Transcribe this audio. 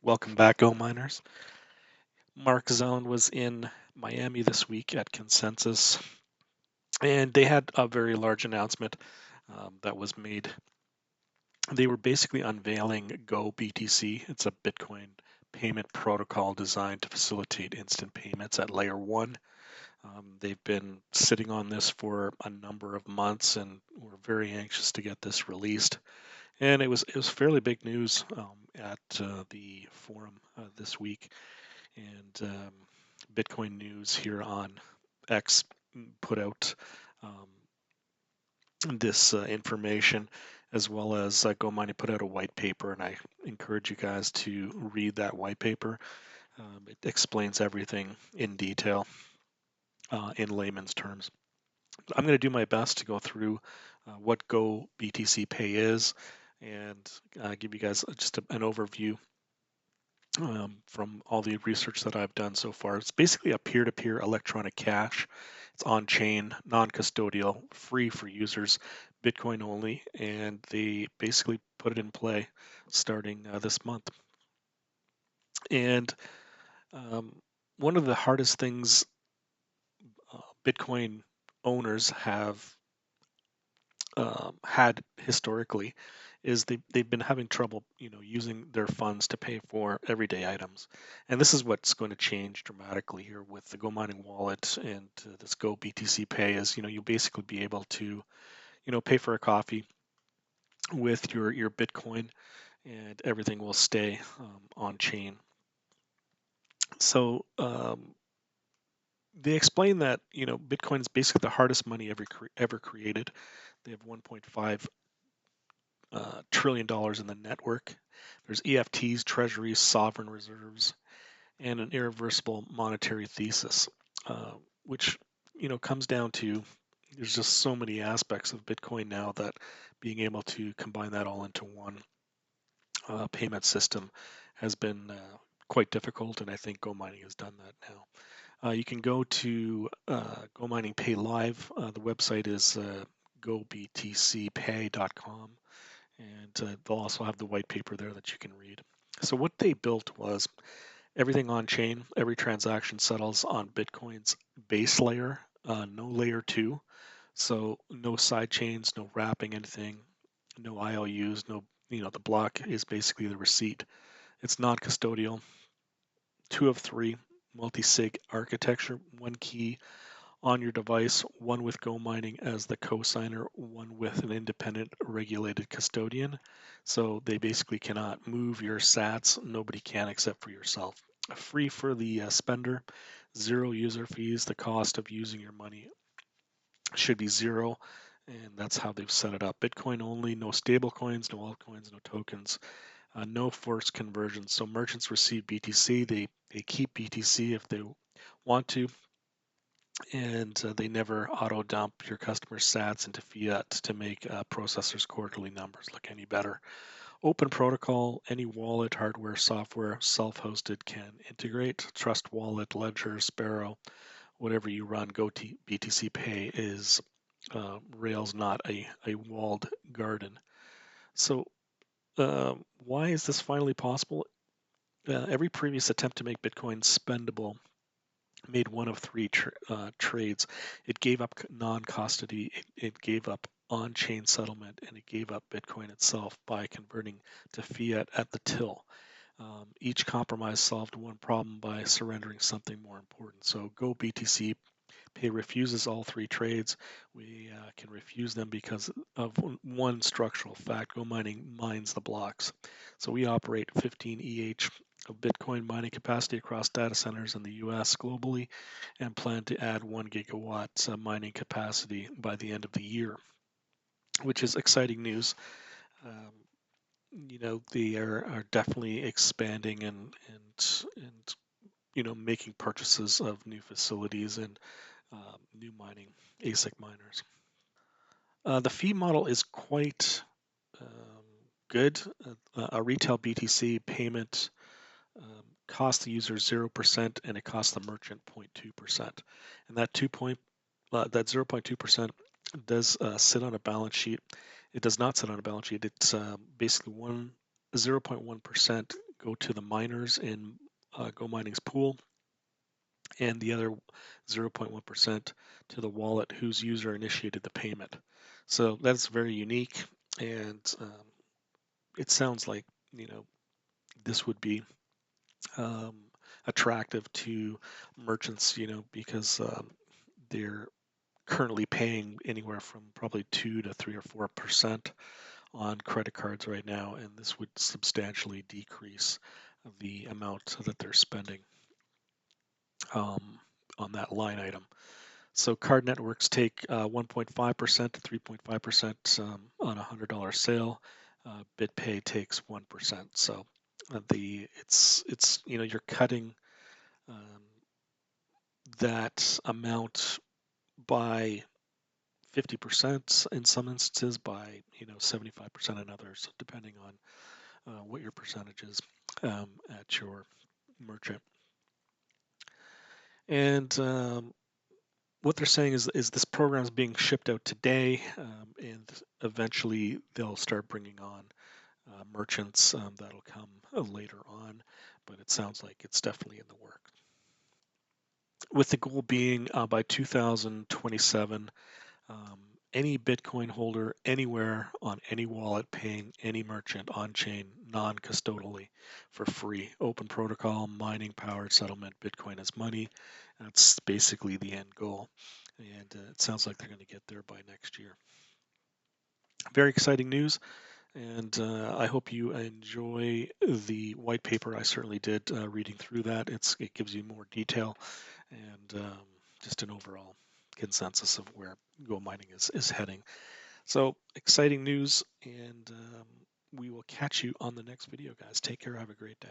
Welcome back, Go Miners. Mark Zone was in Miami this week at Consensus, and they had a very large announcement that was made. They were basically unveiling GoBTC. It's a Bitcoin payment protocol designed to facilitate instant payments at layer one. They've been sitting on this for a number of months, and we're very anxious to get this released. And it was fairly big news at the forum this week. And Bitcoin News here on X put out this information, as well as GoMining put out a white paper, and I encourage you guys to read that white paper. It explains everything in detail in layman's terms. I'm going to do my best to go through what GoBTC Pay is and give you guys just an overview from all the research that I've done so far. It's basically a peer-to-peer electronic cash. It's on-chain, non-custodial, free for users, Bitcoin only, and they basically put it in play starting this month. And one of the hardest things Bitcoin owners have had historically is they've been having trouble, using their funds to pay for everyday items. And this is what's going to change dramatically here with the GoMining wallet and this GoBTC Pay is, you'll basically be able to, pay for a coffee with your Bitcoin and everything will stay on chain. So they explain that, Bitcoin is basically the hardest money ever created. They have 1.5 $1 trillion in the network. There's EFTs, treasuries, sovereign reserves, and an irreversible monetary thesis, which comes down to there's just so many aspects of Bitcoin now that being able to combine that all into one payment system has been quite difficult, and I think GoMining has done that now. You can go to GoMining Pay Live. The website is gobtcpay.com. And they'll also have the white paper there that you can read. So what they built was everything on chain. Every transaction settles on Bitcoin's base layer, no layer two. So no side chains, no wrapping anything, no IOUs, no, the block is basically the receipt. It's non-custodial, 2 of 3, multi-sig architecture, one key on your device, one with GoMining as the cosigner, one with an independent regulated custodian. So they basically cannot move your sats. Nobody can except for yourself. Free for the spender, zero user fees. The cost of using your money should be zero. And that's how they've set it up. Bitcoin only, no stable coins, no altcoins, no tokens, no forced conversions. So merchants receive BTC. They keep BTC if they want to, and they never auto dump your customer sats into fiat to make processors' quarterly numbers look any better. Open protocol, any wallet, hardware, software, self-hosted can integrate. Trust Wallet, Ledger, Sparrow, whatever you run, GoBTC Pay is Rails, not a walled garden. So why is this finally possible? Every previous attempt to make Bitcoin spendable made 1 of 3 trades. It gave up non-custody, it gave up on-chain settlement, and it gave up Bitcoin itself by converting to fiat at the till. Each compromise solved one problem by surrendering something more important. So GoBTC Pay refuses all 3 trades. We can refuse them because of one structural fact. GoMining mines the blocks. So we operate 15 EH of Bitcoin mining capacity across data centers in the US globally and plan to add 1 gigawatt mining capacity by the end of the year, which is exciting news. They are definitely expanding and making purchases of new facilities and new mining ASIC miners. The fee model is quite good. A retail BTC payment costs the user 0% and it costs the merchant 0.2%. And that 0.2% does sit on a balance sheet. It does not sit on a balance sheet. It's basically 0.1% go to the miners in GoMining's pool, and the other 0.1% to the wallet whose user initiated the payment. So that's very unique, and it sounds like this would be um, attractive to merchants, because they're currently paying anywhere from probably 2 to 3 or 4% on credit cards right now, and this would substantially decrease the amount that they're spending um, on that line item. So card networks take 1.5% to 3.5% on a $100 sale. BitPay takes 1%. So it's you're cutting um, that amount by 50% in some instances, by 75% in others, depending on what your percentage is at your merchant. And what they're saying is this program is being shipped out today, and eventually they'll start bringing on merchants that'll come later on, but it sounds like it's definitely in the works. With the goal being by 2027, um, any Bitcoin holder anywhere on any wallet paying any merchant on chain non-custodially for free. Open protocol, mining powered settlement, Bitcoin as money. That's basically the end goal. And it sounds like they're going to get there by next year. Very exciting news. And I hope you enjoy the white paper. I certainly did reading through that. It gives you more detail and just an overall consensus of where GoMining is heading. So exciting news, and we will catch you on the next video, guys. Take care. Have a great day.